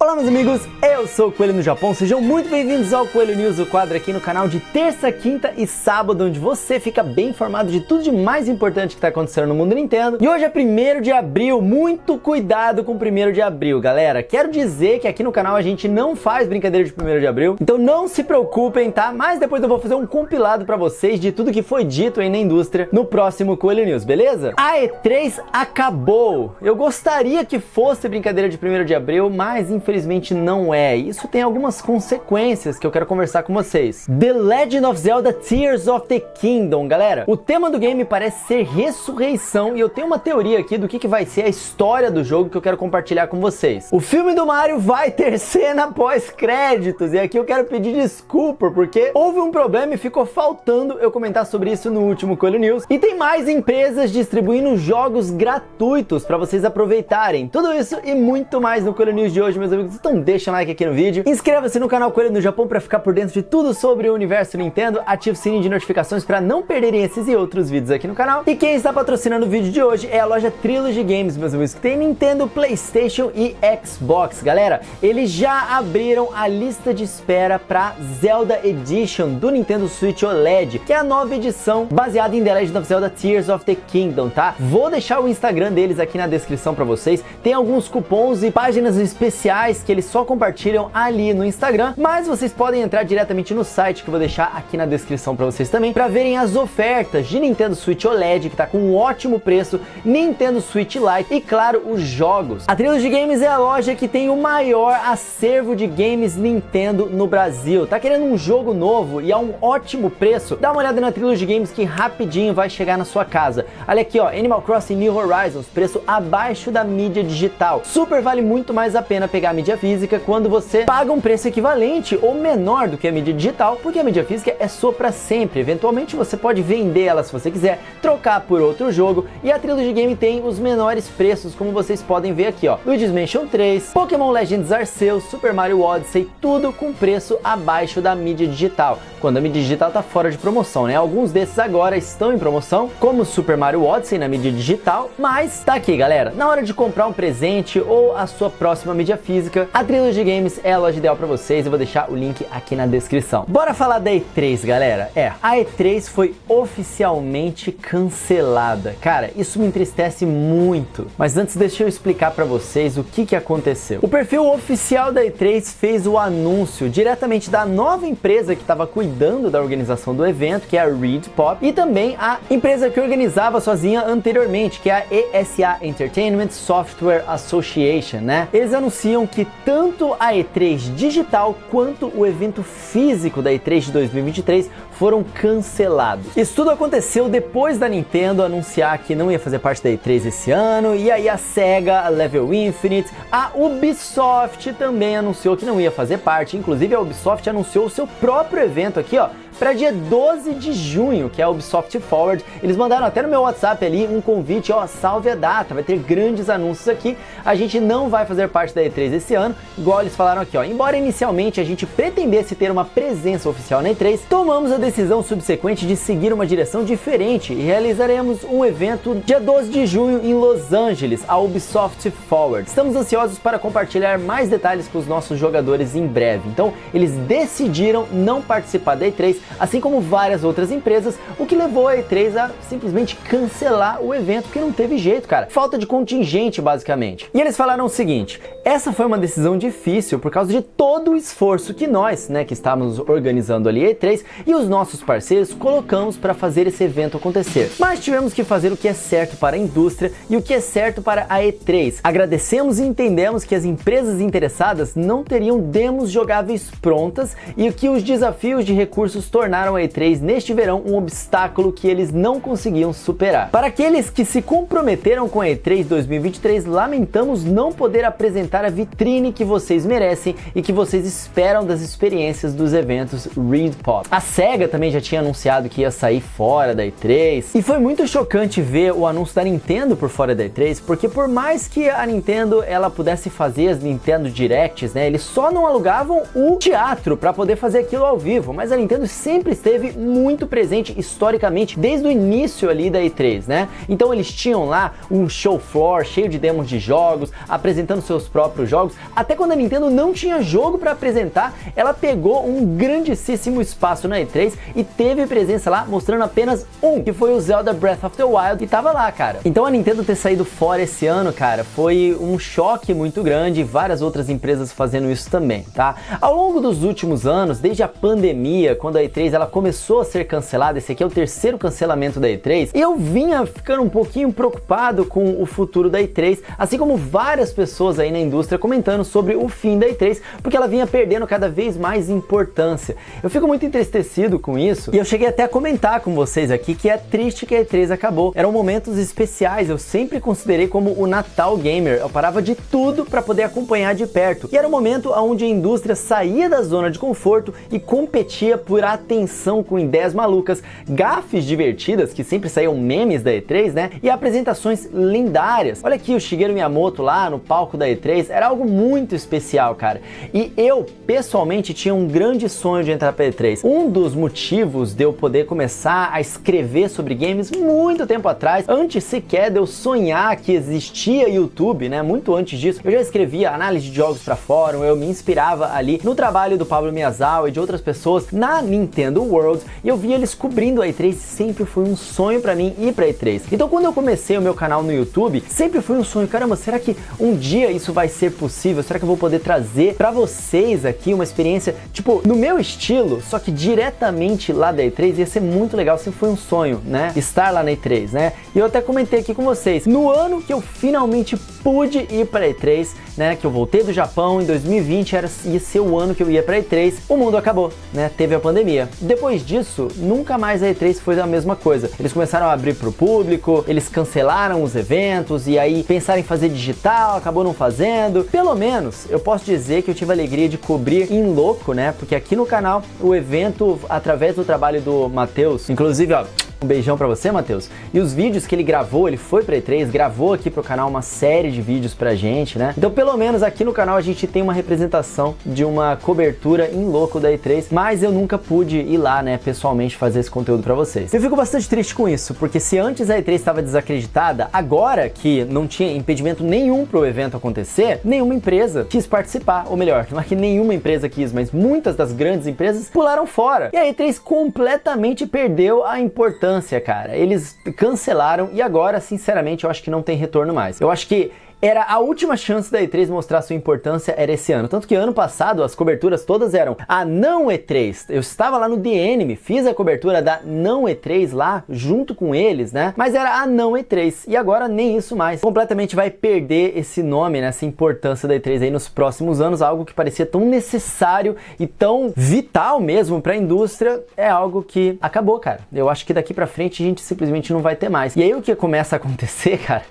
Olá meus amigos, eu sou o Coelho no Japão, sejam muito bem-vindos ao Coelho News, o quadro aqui no canal de terça, quinta e sábado, onde você fica bem informado de tudo de mais importante que está acontecendo no mundo Nintendo. E hoje é 1º de abril, muito cuidado com o 1º de abril, galera. Quero dizer que aqui no canal a gente não faz brincadeira de 1º de abril, então não se preocupem, tá? Mas depois eu vou fazer um compilado pra vocês de tudo que foi dito aí na indústria no próximo Coelho News, beleza? A E3 acabou! Eu gostaria que fosse brincadeira de 1º de abril, mas infelizmente não é. Isso tem algumas consequências que eu quero conversar com vocês. The Legend of Zelda Tears of the Kingdom, galera. O tema do game parece ser ressurreição e eu tenho uma teoria aqui do que vai ser a história do jogo que eu quero compartilhar com vocês. O filme do Mario vai ter cena pós-créditos e aqui eu quero pedir desculpa porque houve um problema e ficou faltando eu comentar sobre isso no último Coelho News. E tem mais empresas distribuindo jogos gratuitos para vocês aproveitarem. Tudo isso e muito mais no Coelho News de hoje, meus amigos. Então deixa um like aqui no vídeo, inscreva-se no canal Coelho no Japão para ficar por dentro de tudo sobre o universo Nintendo, ative o sininho de notificações para não perderem esses e outros vídeos aqui no canal. E quem está patrocinando o vídeo de hoje é a loja Trilogy Games, meus amigos, que tem Nintendo, PlayStation e Xbox. Galera, eles já abriram a lista de espera para Zelda Edition do Nintendo Switch OLED, que é a nova edição baseada em The Legend of Zelda Tears of the Kingdom, tá? Vou deixar o Instagram deles aqui na descrição para vocês. Tem alguns cupons e páginas especiais que eles só compartilham ali no Instagram, mas vocês podem entrar diretamente no site que eu vou deixar aqui na descrição para vocês também, para verem as ofertas de Nintendo Switch OLED, que tá com um ótimo preço, Nintendo Switch Lite e, claro, os jogos. A Trilogy Games é a loja que tem o maior acervo de games Nintendo no Brasil. Tá querendo um jogo novo e a um ótimo preço? Dá uma olhada na Trilogy Games que rapidinho vai chegar na sua casa. Olha aqui, ó, Animal Crossing New Horizons, preço abaixo da mídia digital. Super vale muito mais a pena pegar a mídia física quando você paga um preço equivalente ou menor do que a mídia digital, porque a mídia física é sua para sempre. Eventualmente você pode vender ela se você quiser, trocar por outro jogo, e a Trilogy Game tem os menores preços, como vocês podem ver aqui, ó. Luigi's Mansion 3, Pokémon Legends Arceus, Super Mario Odyssey, tudo com preço abaixo da mídia digital, quando a mídia digital tá fora de promoção, né? Alguns desses agora estão em promoção, como Super Mario Odyssey na mídia digital, mas tá aqui, galera. Na hora de comprar um presente ou a sua próxima mídia física, a Trilogy Games é a loja ideal para vocês. Eu vou deixar o link aqui na descrição. Bora falar da E3, galera. A E3 foi oficialmente cancelada. Cara, isso me entristece muito. Mas antes deixa eu explicar para vocês o que aconteceu. O perfil oficial da E3 fez o anúncio diretamente da nova empresa que estava cuidando da organização do evento, que é a ReedPop, e também a empresa que organizava sozinha anteriormente, que é a ESA Entertainment Software Association, né? Eles anunciam que tanto a E3 digital quanto o evento físico da E3 de 2023 foram cancelados. Isso tudo aconteceu depois da Nintendo anunciar que não ia fazer parte da E3 esse ano, e aí a Sega, a Level Infinite, a Ubisoft também anunciou que não ia fazer parte. Inclusive a Ubisoft anunciou o seu próprio evento aqui, ó, para dia 12 de junho, que é a Ubisoft Forward. Eles mandaram até no meu WhatsApp ali um convite, ó, salve a data, vai ter grandes anúncios aqui. A gente não vai fazer parte da E3 esse ano, igual eles falaram aqui, ó. Embora inicialmente a gente pretendesse ter uma presença oficial na E3, tomamos a decisão subsequente de seguir uma direção diferente e realizaremos um evento dia 12 de junho em Los Angeles, a Ubisoft Forward. Estamos ansiosos para compartilhar mais detalhes com os nossos jogadores em breve. Então, eles decidiram não participar da E3, assim como várias outras empresas, o que levou a E3 a simplesmente cancelar o evento, porque não teve jeito, cara. Falta de contingente, basicamente. E eles falaram o seguinte: essa foi uma decisão difícil por causa de todo o esforço que nós, né, que estávamos organizando ali a E3 e os nossos parceiros colocamos para fazer esse evento acontecer. Mas tivemos que fazer o que é certo para a indústria e o que é certo para a E3. Agradecemos e entendemos que as empresas interessadas não teriam demos jogáveis prontas e que os desafios de recursos tornaram a E3 neste verão um obstáculo que eles não conseguiam superar. Para aqueles que se comprometeram com a E3 2023, lamentamos não poder apresentar a vitrine que vocês merecem e que vocês esperam das experiências dos eventos ReedPop. A Sega também já tinha anunciado que ia sair fora da E3, e foi muito chocante ver o anúncio da Nintendo por fora da E3, porque por mais que a Nintendo ela pudesse fazer as Nintendo Directs, né, eles só não alugavam o teatro para poder fazer aquilo ao vivo, mas a Nintendo sempre esteve muito presente historicamente desde o início ali da E3, né? Então eles tinham lá um show floor cheio de demos de jogos, apresentando seus próprios jogos, Até quando a Nintendo não tinha jogo para apresentar, ela pegou um grandíssimo espaço na E3 e teve presença lá mostrando apenas um, que foi o Zelda Breath of the Wild, e tava lá, cara. Então a Nintendo ter saído fora esse ano, cara, foi um choque muito grande, e várias outras empresas fazendo isso também, tá? Ao longo dos últimos anos, desde a pandemia, quando a E3 ela começou a ser cancelada, esse aqui é o terceiro cancelamento da E3, eu vinha ficando um pouquinho preocupado com o futuro da E3, assim como várias pessoas aí na indústria comentando sobre o fim da E3, porque ela vinha perdendo cada vez mais importância. Eu fico muito entristecido com isso, e eu cheguei até a comentar com vocês aqui que é triste que a E3 acabou. Eram momentos especiais, eu sempre considerei como o Natal Gamer. Eu parava de tudo para poder acompanhar de perto. E era um momento onde a indústria saía da zona de conforto e competia por atenção com ideias malucas, gafes divertidas, que sempre saíam memes da E3, né? E apresentações lendárias. Olha aqui o Shigeru Miyamoto lá no palco da E3, era algo muito especial, cara. E eu, pessoalmente, tinha um grande sonho de entrar pra E3. Um dos motivos de eu poder começar a escrever sobre games muito tempo atrás, antes sequer de eu sonhar que existia YouTube, né? Muito antes disso, eu já escrevia análise de jogos para fórum, eu me inspirava ali no trabalho do Pablo Miyazawa e de outras pessoas na Nintendo World, e eu via eles cobrindo a E3, sempre foi um sonho para mim ir pra E3. Então quando eu comecei o meu canal no YouTube, sempre foi um sonho, caramba, será que um dia isso vai ser possível? Será que eu vou poder trazer para vocês aqui uma experiência, tipo, no meu estilo, só que diretamente lá da E3? Ia ser muito legal, sempre foi um sonho, né? Estar lá na E3, né? E eu até comentei aqui com vocês, no ano que eu finalmente pude ir para a E3, né, que eu voltei do Japão em 2020, ia ser o ano que eu ia para a E3, o mundo acabou, né, teve a pandemia. Depois disso, nunca mais a E3 foi a mesma coisa. Eles começaram a abrir para o público, eles cancelaram os eventos, e aí pensaram em fazer digital, acabou não fazendo. Pelo menos, eu posso dizer que eu tive a alegria de cobrir em loco, né, porque aqui no canal, o evento, através do trabalho do Matheus, inclusive, ó, um beijão pra você, Matheus. E os vídeos que ele gravou, ele foi pra E3, gravou aqui pro canal uma série de vídeos pra gente, né? Então, pelo menos aqui no canal a gente tem uma representação de uma cobertura em loco da E3, mas eu nunca pude ir lá, né, pessoalmente fazer esse conteúdo pra vocês. Eu fico bastante triste com isso, porque se antes a E3 estava desacreditada, agora que não tinha impedimento nenhum pro evento acontecer, nenhuma empresa quis participar, ou melhor, não é que nenhuma empresa quis, mas muitas das grandes empresas pularam fora. E a E3 completamente perdeu a importância, cara. Eles cancelaram e agora, sinceramente, eu acho que não tem retorno mais. Eu acho que era a última chance da E3 mostrar sua importância, era esse ano. Tanto que ano passado as coberturas todas eram a não E3. Eu estava lá no The Enemy, fiz a cobertura da não E3 lá, junto com eles, né? Mas era a não E3. E agora nem isso mais. Completamente vai perder esse nome, né? Essa importância da E3 aí nos próximos anos. Algo que parecia tão necessário e tão vital mesmo para a indústria, é algo que acabou, cara. Eu acho que daqui pra frente a gente simplesmente não vai ter mais. E aí o que começa a acontecer, cara,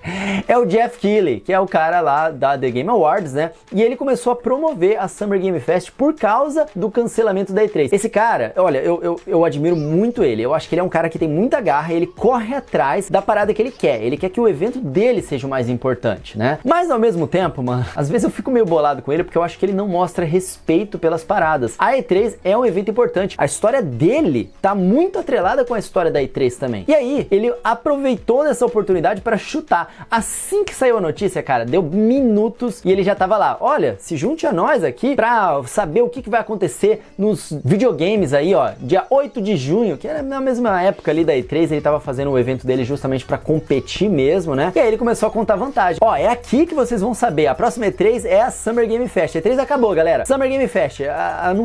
é o Jeff Keighley, que é o cara lá da The Game Awards, né? E ele começou a promover a Summer Game Fest por causa do cancelamento da E3. Esse cara, olha, eu admiro muito ele. Eu acho que ele é um cara que tem muita garra, ele corre atrás da parada que ele quer. Ele quer que o evento dele seja o mais importante, né? Mas ao mesmo tempo, mano, às vezes eu fico meio bolado com ele porque eu acho que ele não mostra respeito pelas paradas. A E3 é um evento importante. A história dele tá muito atrelada com a história da E3 também. E aí, ele aproveitou dessa oportunidade para chutar. Assim que saiu a notícia, cara, deu minutos e ele já tava lá. Olha, se junte a nós aqui pra saber o que vai acontecer nos videogames aí, ó. Dia 8 de junho, que era na mesma época ali da E3, ele tava fazendo o evento dele justamente pra competir mesmo, né? E aí ele começou a contar vantagem. Ó, é aqui que vocês vão saber. A próxima E3 é a Summer Game Fest. A E3 acabou, galera. Summer Game Fest.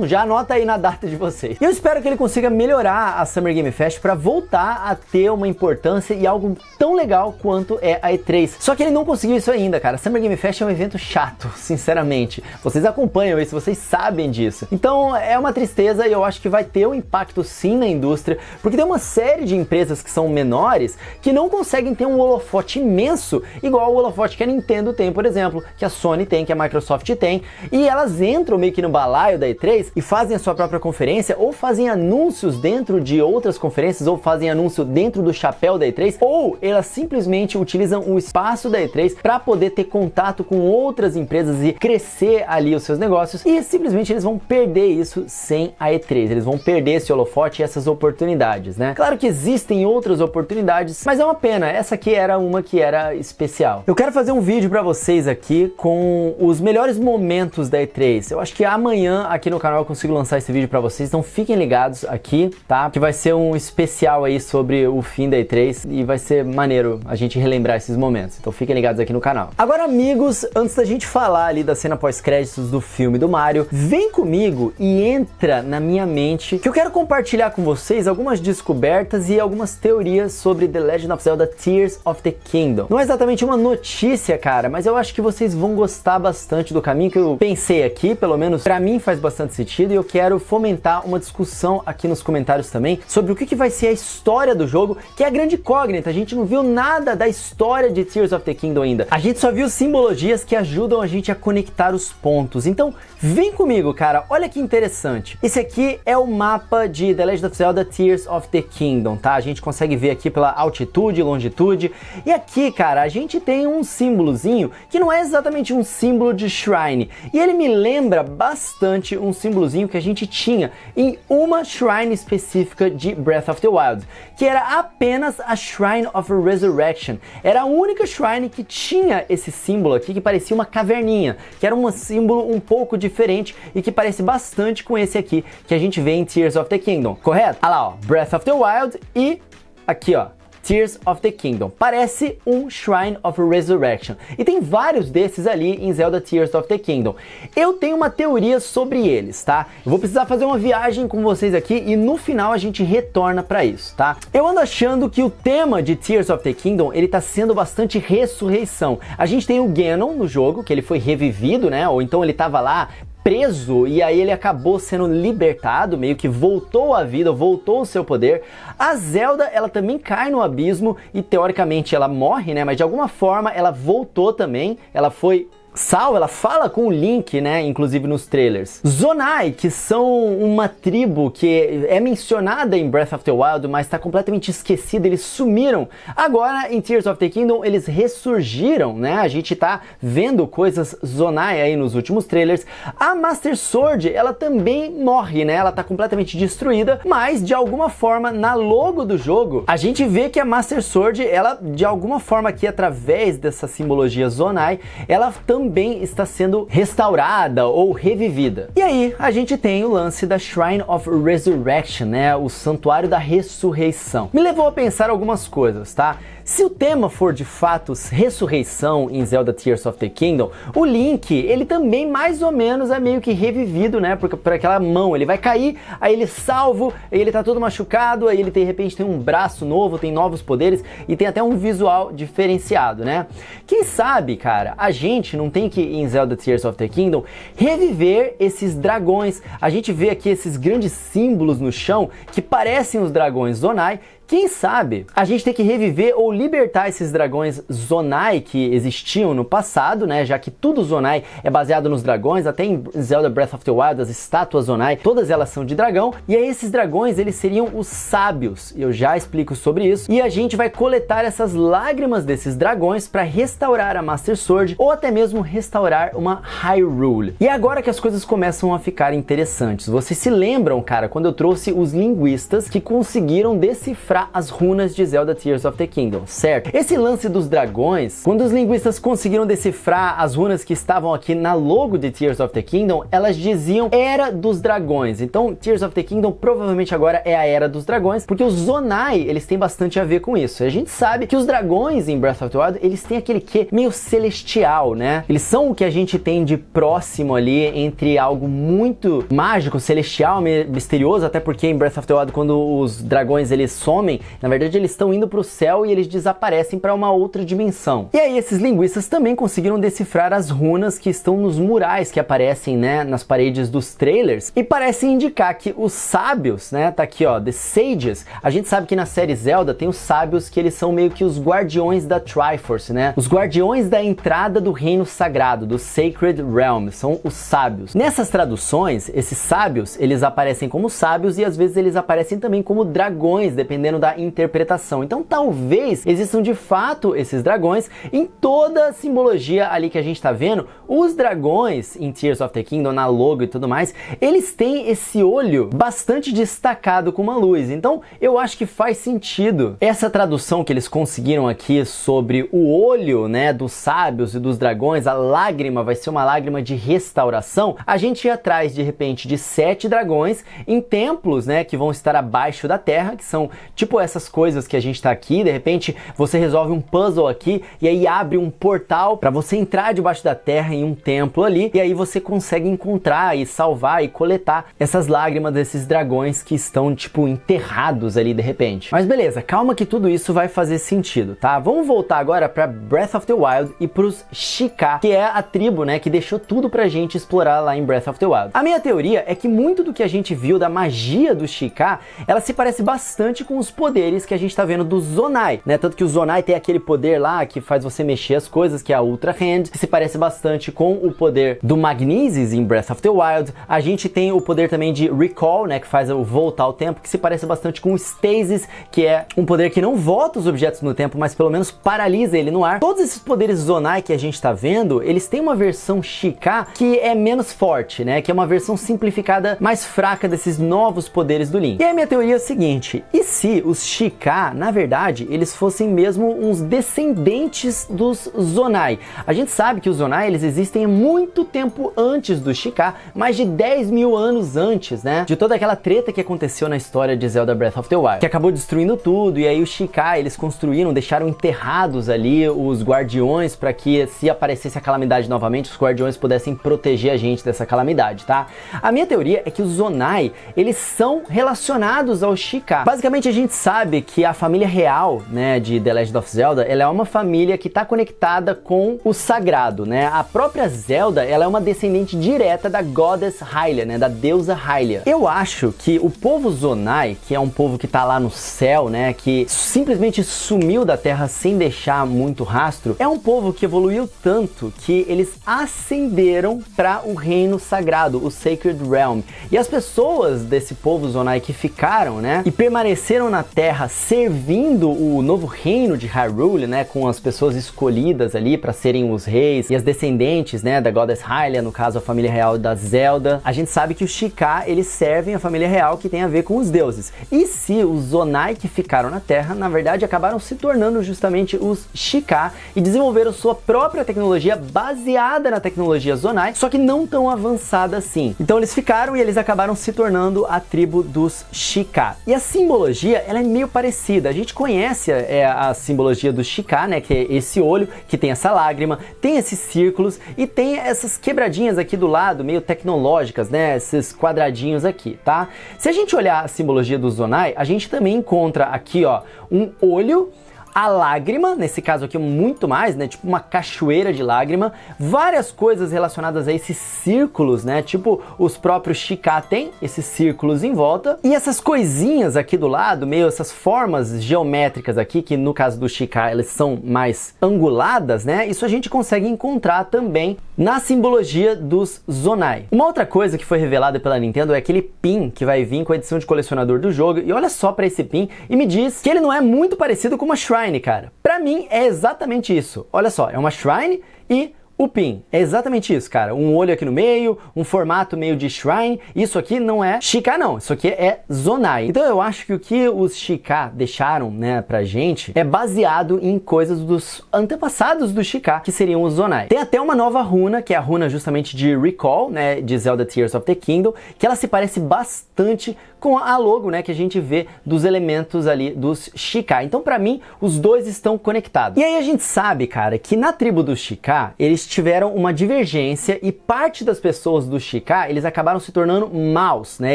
Já anota aí na data de vocês. E eu espero que ele consiga melhorar a Summer Game Fest pra voltar a ter uma importância e algo tão legal quanto é a E3. Só que ele não conseguiu isso ainda, cara. Summer Game Fest é um evento chato, sinceramente. Vocês acompanham isso, vocês sabem disso. Então é uma tristeza e eu acho que vai ter um impacto sim na indústria, porque tem uma série de empresas que são menores que não conseguem ter um holofote imenso, igual o holofote que a Nintendo tem, por exemplo, que a Sony tem, que a Microsoft tem, e elas entram meio que no balaio da E3 e fazem a sua própria conferência, ou fazem anúncios dentro de outras conferências, ou fazem anúncio dentro do chapéu da E3, ou elas simplesmente utilizam o espaço da E3 para poder poder ter contato com outras empresas e crescer ali os seus negócios, e simplesmente eles vão perder isso sem a E3. Eles vão perder esse holofote e essas oportunidades, né? Claro que existem outras oportunidades, mas é uma pena. Essa aqui era uma que era especial. Eu quero fazer um vídeo para vocês aqui com os melhores momentos da E3. Eu acho que amanhã aqui no canal eu consigo lançar esse vídeo para vocês, então fiquem ligados aqui, tá? Que vai ser um especial aí sobre o fim da E3 e vai ser maneiro a gente relembrar esses momentos. Então fiquem ligados aqui no canal. Agora, amigos, antes da gente falar ali da cena pós-créditos do filme do Mario, vem comigo e entra na minha mente que eu quero compartilhar com vocês algumas descobertas e algumas teorias sobre The Legend of Zelda Tears of the Kingdom. Não é exatamente uma notícia, cara, mas eu acho que vocês vão gostar bastante do caminho que eu pensei aqui, pelo menos pra mim faz bastante sentido, e eu quero fomentar uma discussão aqui nos comentários também sobre o que vai ser a história do jogo, que é a grande incógnita. A gente não viu nada da história de Tears of the Kingdom ainda. A gente só viu simbologias que ajudam a gente a conectar os pontos. Então, vem comigo, cara. Olha que interessante. Esse aqui é o mapa de The Legend of Zelda Tears of the Kingdom, tá? A gente consegue ver aqui pela altitude e longitude. E aqui, cara, a gente tem um símbolozinho que não é exatamente um símbolo de Shrine. E ele me lembra bastante um símbolozinho que a gente tinha em uma Shrine específica de Breath of the Wild, que era apenas a Shrine of Resurrection. Era a única Shrine que tinha esse símbolo aqui, que parecia uma caverninha, que era um símbolo um pouco diferente e que parece bastante com esse aqui que a gente vê em Tears of the Kingdom, correto? Olha lá, ó, Breath of the Wild e aqui, ó, Tears of the Kingdom. Parece um Shrine of Resurrection. E tem vários desses ali em Zelda Tears of the Kingdom. Eu tenho uma teoria sobre eles, tá? Eu vou precisar fazer uma viagem com vocês aqui e no final a gente retorna pra isso, tá? Eu ando achando que o tema de Tears of the Kingdom, ele tá sendo bastante ressurreição. A gente tem o Ganon no jogo, que ele foi revivido, né? Ou então ele tava lá preso e aí ele acabou sendo libertado, meio que voltou à vida, voltou ao seu poder. A Zelda, ela também cai no abismo e teoricamente ela morre, né? Mas de alguma forma ela voltou também, ela foi Sal, ela fala com o Link, né, inclusive nos trailers. Zonai, que são uma tribo que é mencionada em Breath of the Wild, mas está completamente esquecida, eles sumiram. Agora, em Tears of the Kingdom, eles ressurgiram, né, a gente tá vendo coisas Zonai aí nos últimos trailers. A Master Sword, ela também morre, né, ela tá completamente destruída, mas de alguma forma, na logo do jogo, a gente vê que a Master Sword, ela, de alguma forma aqui, através dessa simbologia Zonai, ela também está sendo restaurada ou revivida. E aí, a gente tem o lance da Shrine of Resurrection, né? O Santuário da Ressurreição. Me levou a pensar algumas coisas, tá? Se o tema for de fato ressurreição em Zelda Tears of the Kingdom, o Link, ele também mais ou menos é meio que revivido, né? Por aquela mão, ele vai cair, aí ele salvo, aí ele tá todo machucado, aí ele de repente tem um braço novo, tem novos poderes e tem até um visual diferenciado, né? Quem sabe, cara, a gente não tem que, em Zelda Tears of the Kingdom, reviver esses dragões. A gente vê aqui esses grandes símbolos no chão que parecem os dragões Zonai. Quem sabe a gente tem que reviver ou libertar esses dragões Zonai que existiam no passado, né? Já que tudo Zonai é baseado nos dragões, até em Zelda Breath of the Wild, as estátuas Zonai, todas elas são de dragão. E aí esses dragões, eles seriam os sábios. Eu já explico sobre isso. E a gente vai coletar essas lágrimas desses dragões para restaurar a Master Sword ou até mesmo restaurar uma Hyrule. E agora que as coisas começam a ficar interessantes. Vocês se lembram, cara, quando eu trouxe os linguistas que conseguiram decifrar as runas de Zelda Tears of the Kingdom, certo? Esse lance dos dragões, quando os linguistas conseguiram decifrar as runas que estavam aqui na logo de Tears of the Kingdom, elas diziam Era dos Dragões. Então, Tears of the Kingdom provavelmente agora é a Era dos Dragões, porque os Zonai, eles têm bastante a ver com isso. A gente sabe que os dragões em Breath of the Wild, eles têm aquele quê meio celestial, né? Eles são o que a gente tem de próximo ali entre algo muito mágico, celestial, misterioso, até porque em Breath of the Wild, quando os dragões eles somem, na verdade eles estão indo para o céu e eles desaparecem para uma outra dimensão. E aí esses linguistas também conseguiram decifrar as runas que estão nos murais que aparecem, né, nas paredes dos trailers e parecem indicar que os sábios, né, tá aqui ó, The Sages, a gente sabe que na série Zelda tem os sábios que eles são meio que os guardiões da Triforce, né, os guardiões da entrada do reino sagrado, do Sacred Realm, são os sábios. Nessas traduções, esses sábios, eles aparecem como sábios e às vezes eles aparecem também como dragões, dependendo dependendo da interpretação. Então talvez existam de fato esses dragões em toda a simbologia ali que a gente tá vendo. Os dragões em Tears of the Kingdom, na logo e tudo mais, eles têm esse olho bastante destacado com uma luz. Então eu acho que faz sentido essa tradução que eles conseguiram aqui sobre o olho, né, dos sábios e dos dragões. A lágrima vai ser uma lágrima de restauração. A gente ir atrás de repente de 7 dragões em templos, né, que vão estar abaixo da terra, que são tipo essas coisas que a gente tá aqui. De repente você resolve um puzzle aqui e aí abre um portal para você entrar debaixo da terra em um templo ali, e aí você consegue encontrar e salvar e coletar essas lágrimas desses dragões que estão tipo enterrados ali de repente. Mas beleza, calma que tudo isso vai fazer sentido, tá? Vamos voltar agora para Breath of the Wild e pros Sheikah, que é a tribo, né, que deixou tudo pra gente explorar lá em Breath of the Wild. A minha teoria é que muito do que a gente viu da magia do Sheikah, ela se parece bastante com os poderes que a gente tá vendo do Zonai, né? Tanto que o Zonai tem aquele poder lá que faz você mexer as coisas, que é a Ultra Hand, que se parece bastante com o poder do Magnesis em Breath of the Wild. A gente tem o poder também de Recall, né, que faz o voltar ao tempo, que se parece bastante com o Stasis, que é um poder que não volta os objetos no tempo, mas pelo menos paralisa ele no ar. Todos esses poderes Zonai que a gente tá vendo, eles têm uma versão Sheikah que é menos forte, né, que é uma versão simplificada, mais fraca desses novos poderes do Link. E a minha teoria é o seguinte: e se os Sheikah, na verdade, eles fossem mesmo uns descendentes dos Zonai? A gente sabe que os Zonai, eles existem há muito tempo antes dos Sheikah, mais de 10 mil anos antes, né, de toda aquela treta que aconteceu na história de Zelda Breath of the Wild, que acabou destruindo tudo. E aí os Sheikah, eles construíram, deixaram enterrados ali os guardiões para que, se aparecesse a calamidade novamente, os guardiões pudessem proteger a gente dessa calamidade, tá? A minha teoria é que os Zonai, eles são relacionados aos Sheikah. Basicamente a gente sabe que a família real, né, de The Legend of Zelda, ela é uma família que está conectada com o sagrado, né? A própria Zelda, ela é uma descendente direta da Goddess Hylia, né, da deusa Hylia. Eu acho que o povo Zonai, que é um povo que tá lá no céu, né, que simplesmente sumiu da terra sem deixar muito rastro, é um povo que evoluiu tanto que eles ascenderam para o reino sagrado, o Sacred Realm. E as pessoas desse povo Zonai que ficaram, né, e permaneceram na terra servindo o novo reino de Hyrule, né, com as pessoas escolhidas ali para serem os reis e as descendentes, né, da Goddess Hylia, no caso a família real da Zelda. A gente sabe que os Sheikah, eles servem a família real que tem a ver com os deuses. E se os Zonai que ficaram na terra, na verdade, acabaram se tornando justamente os Sheikah e desenvolveram sua própria tecnologia baseada na tecnologia Zonai, só que não tão avançada assim. Então eles ficaram e eles acabaram se tornando a tribo dos Sheikah. E a simbologia, ela é meio parecida. A gente conhece a simbologia do Sheikah, né, que é esse olho, que tem essa lágrima, tem esses círculos e tem essas quebradinhas aqui do lado, meio tecnológicas, né, esses quadradinhos aqui, tá? Se a gente olhar a simbologia do Zonai, a gente também encontra aqui, ó, um olho, a lágrima, nesse caso aqui muito mais, né, tipo uma cachoeira de lágrima, várias coisas relacionadas a esses círculos, né, tipo os próprios Sheikah têm esses círculos em volta, e essas coisinhas aqui do lado, meio essas formas geométricas aqui, que no caso do Sheikah elas são mais anguladas, né, isso a gente consegue encontrar também na simbologia dos Zonai. Uma outra coisa que foi revelada pela Nintendo é aquele pin que vai vir com a edição de colecionador do jogo, e olha só para esse pin e me diz que ele não é muito parecido com uma Shrine, cara. Pra mim é exatamente isso. Olha só, é uma Shrine e o pin. É exatamente isso, cara. Um olho aqui no meio, um formato meio de Shrine. Isso aqui não é Sheikah, não. Isso aqui é Zonai. Então eu acho que o que os Sheikah deixaram, né, pra gente é baseado em coisas dos antepassados do Sheikah, que seriam os Zonai. Tem até uma nova runa, que é a runa justamente de Recall, né, de Zelda Tears of the Kingdom, que ela se parece bastante com a logo, né, que a gente vê dos elementos ali dos Sheikah. Então, pra mim, os dois estão conectados. E aí a gente sabe, cara, que na tribo dos Sheikah, eles tiveram uma divergência e parte das pessoas do Sheikah, eles acabaram se tornando maus, né?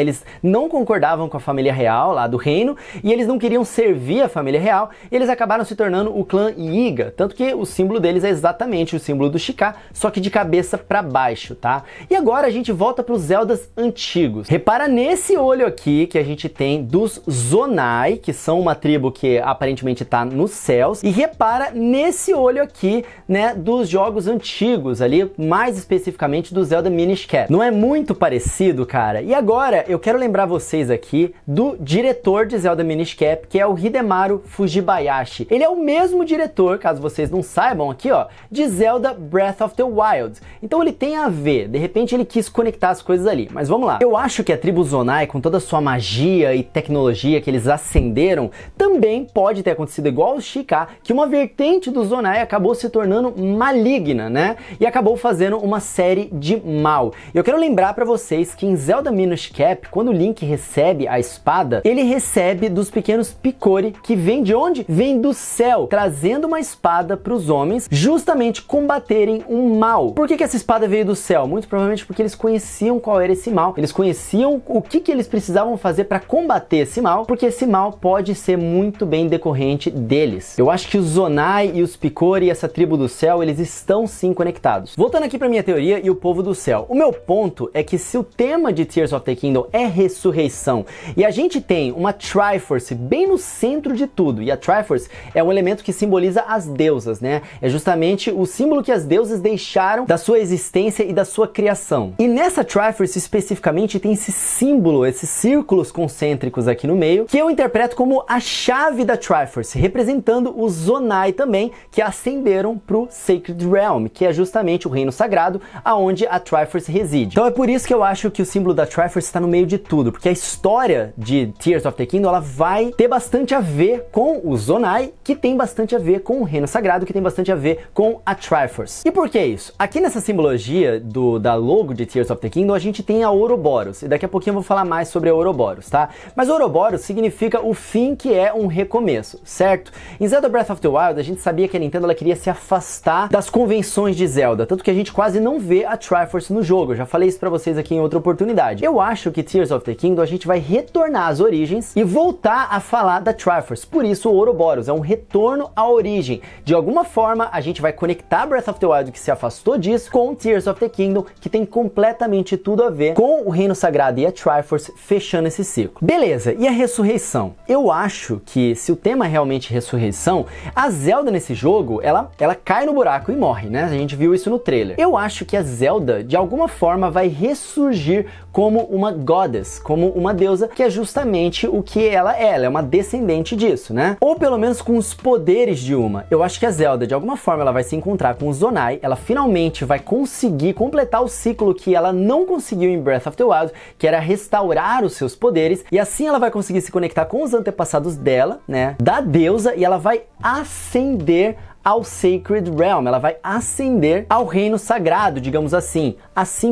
Eles não concordavam com a família real lá do reino e eles não queriam servir a família real e eles acabaram se tornando o clã Yiga, tanto que o símbolo deles é exatamente o símbolo do Sheikah, só que de cabeça para baixo, tá? E agora a gente volta para os Zeldas antigos. Repara nesse olho aqui que a gente tem dos Zonai, que são uma tribo que aparentemente está nos céus, e repara nesse olho aqui, né, dos jogos antigos antigos ali, mais especificamente do Zelda Minish Cap. Não é muito parecido, cara? E agora eu quero lembrar vocês aqui do diretor de Zelda Minish Cap, que é o Hidemaru Fujibayashi. Ele é o mesmo diretor, caso vocês não saibam aqui, ó, de Zelda Breath of the Wild. Então ele tem a ver, de repente ele quis conectar as coisas ali. Mas vamos lá. Eu acho que a tribo Zonai, com toda a sua magia e tecnologia que eles acenderam, também pode ter acontecido igual o Sheikah, que uma vertente do Zonai acabou se tornando maligna, né? E acabou fazendo uma série de mal. Eu quero lembrar pra vocês que em Zelda Minish Cap, quando o Link recebe a espada, ele recebe dos pequenos Picori, que vem de onde? Vem do céu, trazendo uma espada pros homens, justamente combaterem um mal. Por que essa espada veio do céu? Muito provavelmente porque eles conheciam qual era esse mal, eles conheciam o que eles precisavam fazer para combater esse mal, porque esse mal pode ser muito bem decorrente deles. Eu acho que os Zonai e os Picori, essa tribo do céu, eles estão sim conectados. Voltando aqui para minha teoria e o povo do céu. O meu ponto é que se o tema de Tears of the Kingdom é ressurreição e a gente tem uma Triforce bem no centro de tudo, e a Triforce é um elemento que simboliza as deusas, né? É justamente o símbolo que as deusas deixaram da sua existência e da sua criação. E nessa Triforce especificamente tem esse símbolo, esses círculos concêntricos aqui no meio, que eu interpreto como a chave da Triforce, representando os Zonai também, que ascenderam pro Sacred Realm, que é justamente o reino sagrado aonde a Triforce reside. Então é por isso que eu acho que o símbolo da Triforce está no meio de tudo, porque a história de Tears of the Kingdom, ela vai ter bastante a ver com os Zonai, que tem bastante a ver com o reino sagrado, que tem bastante a ver com a Triforce. E por que isso? Aqui nessa simbologia da logo de Tears of the Kingdom, a gente tem a Ouroboros, e daqui a pouquinho eu vou falar mais sobre a Ouroboros, tá? Mas Ouroboros significa o fim, que é um recomeço, certo? Em Zelda Breath of the Wild, a gente sabia que a Nintendo ela queria se afastar das convenções de Zelda, tanto que a gente quase não vê a Triforce no jogo. Eu já falei isso pra vocês aqui em outra oportunidade. Eu acho que Tears of the Kingdom a gente vai retornar às origens e voltar a falar da Triforce. Por isso o Ouroboros é um retorno à origem. De alguma forma a gente vai conectar Breath of the Wild, que se afastou disso, com Tears of the Kingdom, que tem completamente tudo a ver com o Reino Sagrado e a Triforce, fechando esse ciclo. Beleza, e a ressurreição? Eu acho que se o tema é realmente ressurreição, a Zelda nesse jogo, ela cai no buraco e morre, né? A gente viu isso no trailer. Eu acho que a Zelda, de alguma forma, vai ressurgir como uma goddess, como uma deusa, que é justamente o que ela é uma descendente disso, né? Ou pelo menos com os poderes de uma. Eu acho que a Zelda, de alguma forma, ela vai se encontrar com os Zonai, ela finalmente vai conseguir completar o ciclo que ela não conseguiu em Breath of the Wild, que era restaurar os seus poderes, e assim ela vai conseguir se conectar com os antepassados dela, né, da deusa, e ela vai ascender ao Sacred Realm, ela vai ascender ao reino sagrado, digamos assim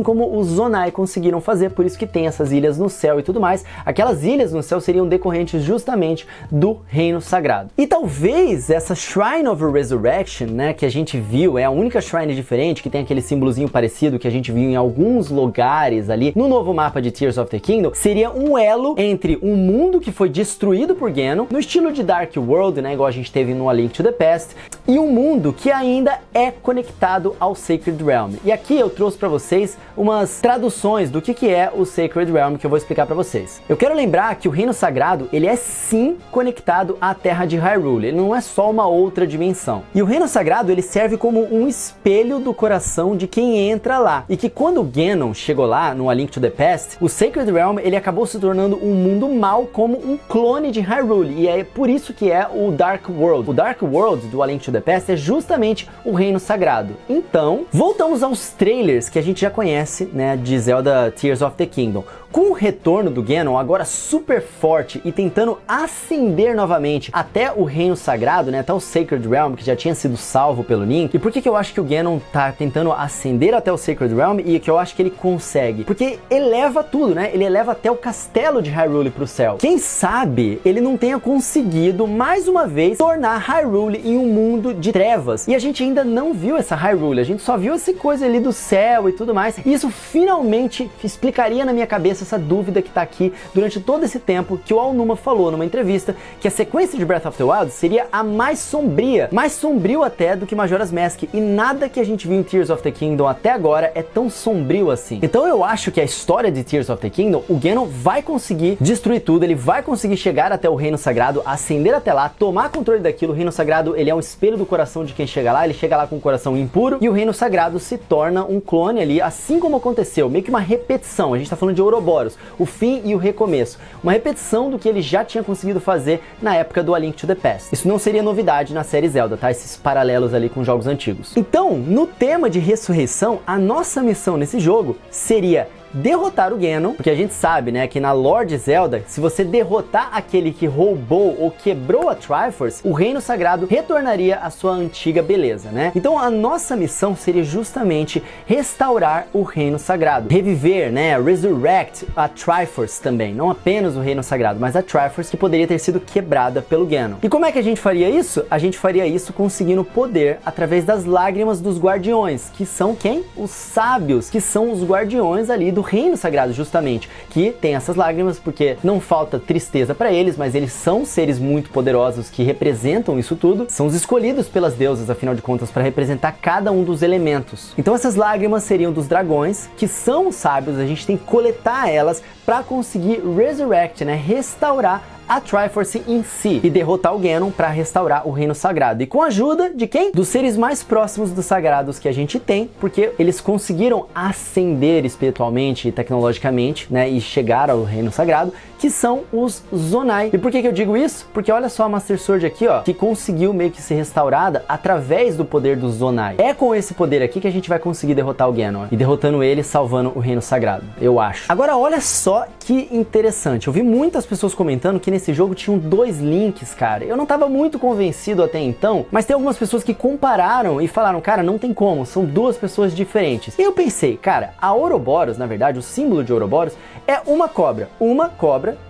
como os Zonai conseguiram fazer, por isso que tem essas ilhas no céu e tudo mais. Aquelas ilhas no céu seriam decorrentes justamente do reino sagrado. E talvez essa Shrine of Resurrection, né, que a gente viu, é a única shrine diferente, que tem aquele símbolozinho parecido que a gente viu em alguns lugares ali no novo mapa de Tears of the Kingdom, seria um elo entre um mundo que foi destruído por Ganon, no estilo de Dark World, né, igual a gente teve no A Link to the Past, e um mundo que ainda é conectado ao Sacred Realm. E aqui eu trouxe para vocês umas traduções do que é o Sacred Realm, que eu vou explicar para vocês. Eu quero lembrar que o Reino Sagrado, ele é sim conectado à Terra de Hyrule, ele não é só uma outra dimensão. E o Reino Sagrado, ele serve como um espelho do coração de quem entra lá. E que quando Ganon chegou lá, no A Link to the Past, o Sacred Realm, ele acabou se tornando um mundo mau, como um clone de Hyrule, e é por isso que é o Dark World. O Dark World do A Link to the Past é justamente o Reino Sagrado. Então, voltamos aos trailers que a gente já conhece, né, de Zelda Tears of the Kingdom. Com o retorno do Ganon, agora super forte e tentando ascender novamente até o Reino Sagrado, né, até o Sacred Realm, que já tinha sido salvo pelo Link. E por que eu acho que o Ganon tá tentando ascender até o Sacred Realm e que eu acho que ele consegue? Porque eleva tudo, né? Ele eleva até o castelo de Hyrule pro céu. Quem sabe ele não tenha conseguido, mais uma vez, tornar Hyrule em um mundo de trevas. E a gente ainda não viu essa Hyrule, a gente só viu essa coisa ali do céu e tudo mais. E isso finalmente explicaria na minha cabeça essa dúvida que tá aqui durante todo esse tempo, que o Aonuma falou numa entrevista que a sequência de Breath of the Wild seria a mais sombria, mais sombrio até do que Majora's Mask, e nada que a gente viu em Tears of the Kingdom até agora é tão sombrio assim. Então eu acho que a história de Tears of the Kingdom, o Ganon vai conseguir destruir tudo, ele vai conseguir chegar até o Reino Sagrado, ascender até lá, tomar controle daquilo. O Reino Sagrado, ele é um espelho do coração de quem chega lá, ele chega lá com o coração impuro, e o Reino Sagrado se torna um clone ali, assim como aconteceu, meio que uma repetição. A gente tá falando de Ouroboros, o fim e o recomeço, uma repetição do que ele já tinha conseguido fazer na época do A Link to the Past. Isso não seria novidade na série Zelda, tá? Esses paralelos ali com jogos antigos. Então, no tema de ressurreição, a nossa missão nesse jogo seria derrotar o Ganon, porque a gente sabe, né, que na lore de Zelda, se você derrotar aquele que roubou ou quebrou a Triforce, o Reino Sagrado retornaria à sua antiga beleza, né? Então a nossa missão seria justamente restaurar o Reino Sagrado, reviver, né, resurrect a Triforce também, não apenas o Reino Sagrado, mas a Triforce que poderia ter sido quebrada pelo Ganon. E como é que a gente faria isso? A gente faria isso conseguindo poder através das lágrimas dos guardiões, que são quem? Os sábios, que são os guardiões ali do Reino Sagrado, justamente, que tem essas lágrimas porque não falta tristeza para eles, mas eles são seres muito poderosos que representam isso tudo, são os escolhidos pelas deusas, afinal de contas, para representar cada um dos elementos. Então essas lágrimas seriam dos dragões, que são os sábios, a gente tem que coletar elas para conseguir resurrect, né, restaurar a Triforce em si e derrotar o Ganon para restaurar o Reino Sagrado. E com a ajuda de quem? Dos seres mais próximos dos sagrados que a gente tem, porque eles conseguiram ascender espiritualmente e tecnologicamente, né, e chegar ao Reino Sagrado, que são os Zonai. E por que eu digo isso? Porque olha só a Master Sword aqui, ó, que conseguiu meio que ser restaurada através do poder dos Zonai. É com esse poder aqui que a gente vai conseguir derrotar o Ganon, ó, e derrotando ele, salvando o Reino Sagrado, eu acho. Agora olha só que interessante, eu vi muitas pessoas comentando que nesse jogo tinham dois links, cara. Eu não tava muito convencido até então, mas tem algumas pessoas que compararam e falaram, cara, não tem como, são duas pessoas diferentes. E eu pensei, cara, a Ouroboros, na verdade, o símbolo de Ouroboros é uma cobra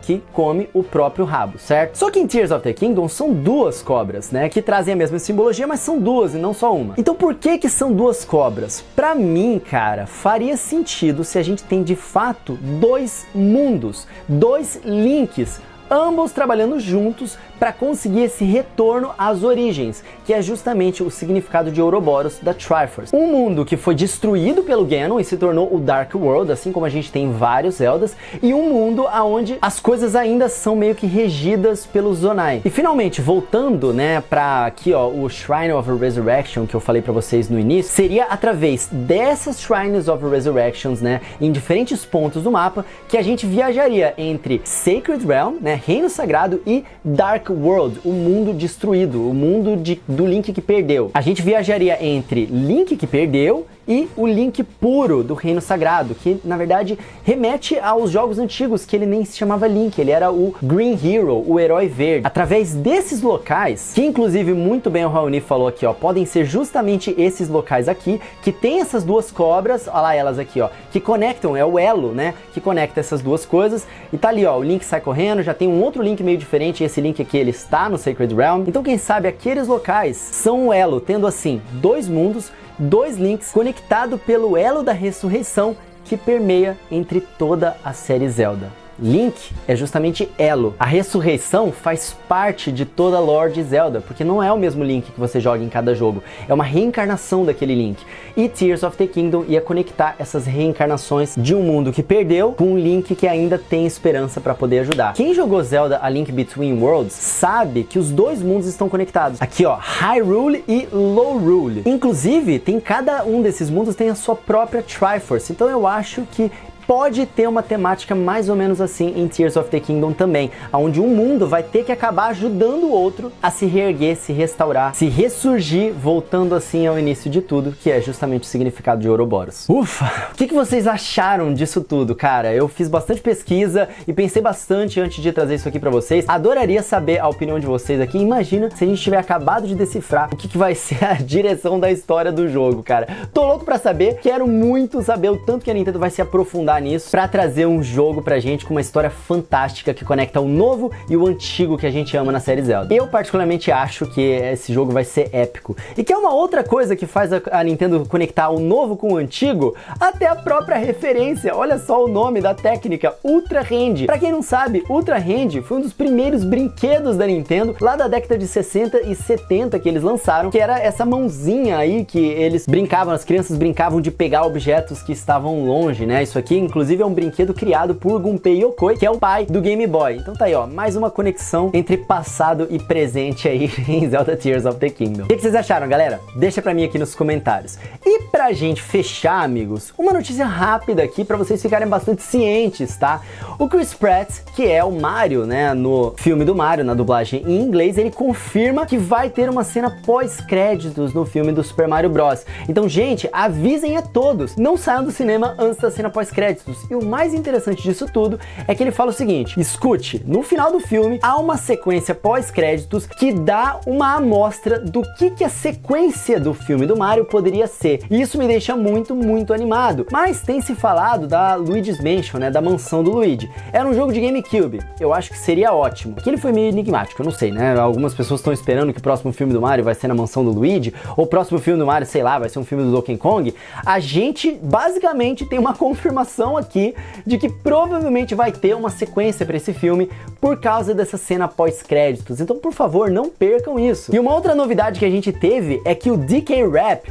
que come o próprio rabo, certo? Só que em Tears of the Kingdom são duas cobras, né, que trazem a mesma simbologia, mas são duas e não só uma. Então por que são duas cobras? Pra mim, cara, faria sentido se a gente tem de fato dois mundos, dois links, ambos trabalhando juntos para conseguir esse retorno às origens, que é justamente o significado de Ouroboros da Triforce. Um mundo que foi destruído pelo Ganon e se tornou o Dark World, assim como a gente tem em vários Zeldas, e um mundo onde as coisas ainda são meio que regidas pelos Zonai. E finalmente, voltando, né, para aqui, ó, o Shrine of Resurrection que eu falei para vocês no início, seria através dessas Shrines of Resurrections, né, em diferentes pontos do mapa, que a gente viajaria entre Sacred Realm, né, Reino Sagrado, e Dark World, o mundo destruído, o mundo do Link que perdeu. A gente viajaria entre Link que perdeu e o Link puro do Reino Sagrado, que na verdade remete aos jogos antigos, que ele nem se chamava Link, ele era o Green Hero, o herói verde. Através desses locais, que inclusive muito bem o Raoni falou aqui, ó, podem ser justamente esses locais aqui, que tem essas duas cobras, olha lá elas aqui, ó, que conectam, é o elo, né, que conecta essas duas coisas, e tá ali, ó, o Link sai correndo, já tem um outro Link meio diferente, esse Link aqui, ele está no Sacred Realm, então quem sabe aqueles locais são o elo, tendo assim, dois mundos, dois links conectados pelo elo da ressurreição que permeia entre toda a série Zelda. Link é justamente elo. A ressurreição faz parte de toda a lore de Zelda, porque não é o mesmo Link que você joga em cada jogo, é uma reencarnação daquele Link. E Tears of the Kingdom ia conectar essas reencarnações de um mundo que perdeu com um Link que ainda tem esperança para poder ajudar. Quem jogou Zelda A Link Between Worlds sabe que os dois mundos estão conectados. Aqui, ó, Hyrule e Lorule. Inclusive, cada um desses mundos tem a sua própria Triforce, então eu acho que pode ter uma temática mais ou menos assim em Tears of the Kingdom também, onde um mundo vai ter que acabar ajudando o outro a se reerguer, se restaurar, se ressurgir, voltando assim ao início de tudo, que é justamente o significado de Ouroboros. Ufa! O que vocês acharam disso tudo, cara? Eu fiz bastante pesquisa e pensei bastante antes de trazer isso aqui pra vocês. Adoraria saber a opinião de vocês aqui. Imagina se a gente tiver acabado de decifrar o que vai ser a direção da história do jogo, cara. Tô louco pra saber, quero muito saber o tanto que a Nintendo vai se aprofundar ajudar nisso pra trazer um jogo pra gente com uma história fantástica que conecta o novo e o antigo que a gente ama na série Zelda. Eu particularmente acho que esse jogo vai ser épico. E que é uma outra coisa que faz a Nintendo conectar o novo com o antigo, até a própria referência. Olha só o nome da técnica, Ultra Hand. Pra quem não sabe, Ultra Hand foi um dos primeiros brinquedos da Nintendo lá da década de 60 e 70 que eles lançaram, que era essa mãozinha aí que eles brincavam, as crianças brincavam de pegar objetos que estavam longe, né? Isso aqui, inclusive, é um brinquedo criado por Gunpei Yokoi, que é o pai do Game Boy. Então tá aí, ó, mais uma conexão entre passado e presente aí em Zelda Tears of the Kingdom. O que vocês acharam, galera? Deixa pra mim aqui nos comentários. E pra gente fechar, amigos, uma notícia rápida aqui pra vocês ficarem bastante cientes, tá? O Chris Pratt, que é o Mario, né, no filme do Mario, na dublagem em inglês, ele confirma que vai ter uma cena pós-créditos no filme do Super Mario Bros. Então, gente, avisem a todos, não saiam do cinema antes da cena pós-créditos. E o mais interessante disso tudo é que ele fala o seguinte: escute, no final do filme há uma sequência pós-créditos que dá uma amostra do que a sequência do filme do Mario poderia ser. E isso me deixa muito animado. Mas tem se falado da Luigi's Mansion, né, da mansão do Luigi. Era um jogo de GameCube. Eu acho que seria ótimo. Aquele foi meio enigmático, eu não sei, né? Algumas pessoas estão esperando que o próximo filme do Mario vai ser na mansão do Luigi, ou o próximo filme do Mario, sei lá, vai ser um filme do Donkey Kong. A gente basicamente tem uma confirmação aqui de que provavelmente vai ter uma sequência para esse filme por causa dessa cena pós-créditos. Então, por favor, não percam isso. E uma outra novidade que a gente teve é que o DK Rap,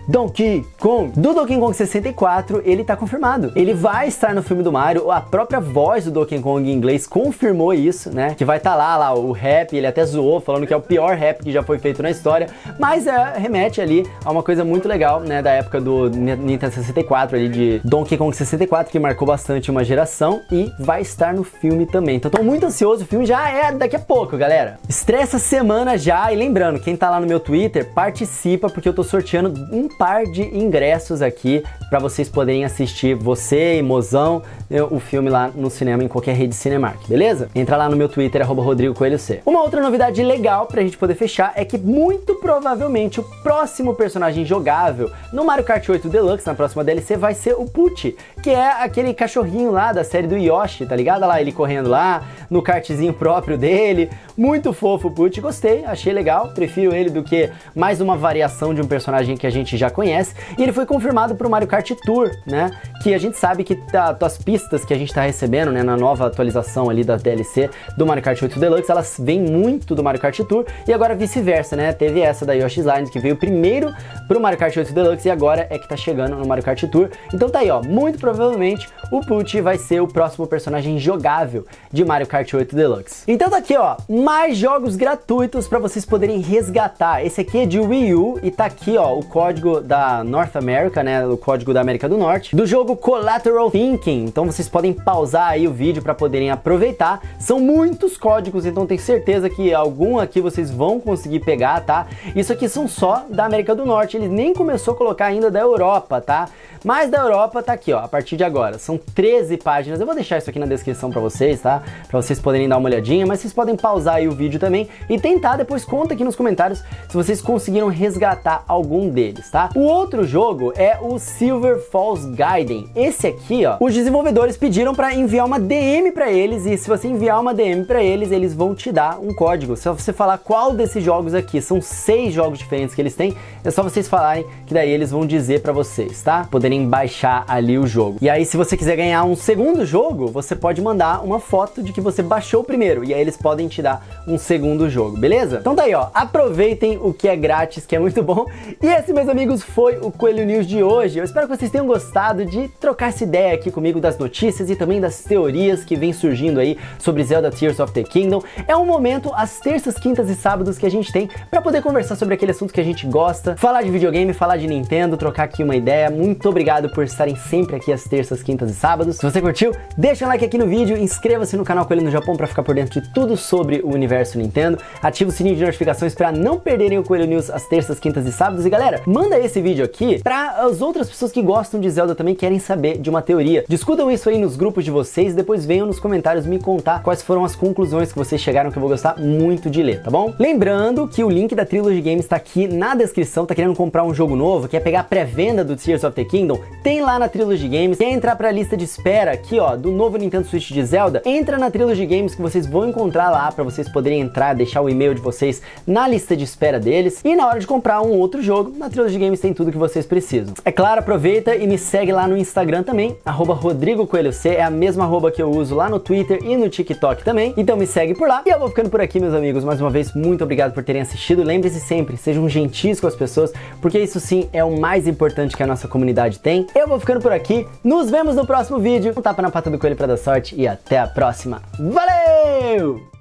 Donkey Kong, do Donkey Kong 64, ele tá confirmado. Ele vai estar no filme do Mario, a própria voz do Donkey Kong em inglês confirmou isso, né? Que vai estar lá o rap, ele até zoou, falando que é o pior rap que já foi feito na história, mas remete ali a uma coisa muito legal, né? Da época do Nintendo 64, ali de Donkey Kong 64, que marcou bastante uma geração e vai estar no filme também. Então tô muito ansioso, o filme já é daqui a pouco, galera. Estreia essa semana já, e lembrando, quem tá lá no meu Twitter, participa, porque eu tô sorteando um par de ingressos aqui para vocês poderem assistir, você e Mozão, o filme lá no cinema, em qualquer rede Cinemark, beleza? Entra lá no meu Twitter, @RodrigoCoelhoC. Uma outra novidade legal pra gente poder fechar é que muito provavelmente o próximo personagem jogável no Mario Kart 8 Deluxe, na próxima DLC, vai ser o Poochy, que é aquele cachorrinho lá da série do Yoshi, tá ligado? Olha lá ele correndo lá, no kartzinho próprio dele, muito fofo o Poochy, gostei, achei legal, prefiro ele do que mais uma variação de um personagem que a gente já conhece, e ele foi confirmado pro Mario Kart Tour, né, que a gente sabe que as pistas que a gente tá recebendo, né, na nova atualização ali da DLC do Mario Kart 8 Deluxe, elas vêm muito do Mario Kart Tour, e agora vice-versa, né, teve essa da Yoshi's Island que veio primeiro pro Mario Kart 8 Deluxe e agora é que tá chegando no Mario Kart Tour, então tá aí, ó, muito provavelmente o Poochy vai ser o próximo personagem jogável de Mario Kart 8 Deluxe. Então tá aqui, ó, mais jogos gratuitos pra vocês poderem resgatar. Esse aqui é de Wii U e tá aqui, ó, o código da North America, né, o código da América do Norte, do jogo Collateral Thinking. Então vocês podem pausar aí o vídeo para poderem aproveitar. São muitos códigos, então tenho certeza que algum aqui vocês vão conseguir pegar, tá? Isso aqui são só da América do Norte, ele nem começou a colocar ainda da Europa, tá? Mas da Europa tá aqui, ó, a partir de agora. São 13 páginas, eu vou deixar isso aqui na descrição para vocês, tá? Para vocês poderem dar uma olhadinha, mas vocês podem pausar aí o vídeo também e tentar, depois conta aqui nos comentários se vocês conseguiram resgatar algum deles, tá? O outro jogo é o Silver Falls Gaiden. Esse aqui, ó, os desenvolvedores pediram para enviar uma DM para eles, e se você enviar uma DM para eles, eles vão te dar um código. Se você falar qual desses jogos aqui, são 6 jogos diferentes que eles têm, é só vocês falarem que daí eles vão dizer para vocês, tá? Poderem baixar ali o jogo. E aí, se você quiser ganhar um segundo jogo, você pode mandar uma foto de que você baixou o primeiro, e aí eles podem te dar um segundo jogo, beleza? Então tá aí, ó, aproveitem o que é grátis, que é muito bom. E esse, meus amigos, foi o Coelho News de hoje. Eu espero que vocês tenham gostado de trocar essa ideia aqui comigo das notícias e também das teorias que vem surgindo aí sobre Zelda Tears of the Kingdom. É um momento, às terças, quintas e sábados, que a gente tem para poder conversar sobre aquele assunto que a gente gosta, falar de videogame, falar de Nintendo, trocar aqui uma ideia. Muito obrigado por estarem sempre aqui às terças, quintas e sábados. Se você curtiu, deixa um like aqui no vídeo, inscreva-se no canal Coelho no Japão para ficar por dentro de tudo sobre o universo Nintendo, ativa o sininho de notificações para não perderem o Coelho News às terças, quintas e sábados, e galera, manda manda esse vídeo aqui para as outras pessoas que gostam de Zelda também querem saber de uma teoria. Discutam isso aí nos grupos de vocês e depois venham nos comentários me contar quais foram as conclusões que vocês chegaram, que eu vou gostar muito de ler, tá bom? Lembrando que o link da Trilogy Games tá aqui na descrição. Tá querendo comprar um jogo novo, quer pegar a pré-venda do Tears of the Kingdom? Tem lá na Trilogy Games. Quer entrar pra lista de espera aqui, ó, do novo Nintendo Switch de Zelda? Entra na Trilogy Games que vocês vão encontrar lá pra vocês poderem entrar, deixar o e-mail de vocês na lista de espera deles. E na hora de comprar um outro jogo, na Trilogy Games tem tudo que vocês precisam. É claro, aproveita e me segue lá no Instagram também, @RodrigoCoelhoC, é a mesma arroba que eu uso lá no Twitter e no TikTok também. Então me segue por lá. E eu vou ficando por aqui, meus amigos. Mais uma vez, muito obrigado por terem assistido. Lembre-se sempre, sejam gentis com as pessoas, porque isso sim é o mais importante que a nossa comunidade tem. Eu vou ficando por aqui. Nos vemos no próximo vídeo. Um tapa na pata do coelho pra dar sorte e até a próxima. Valeu!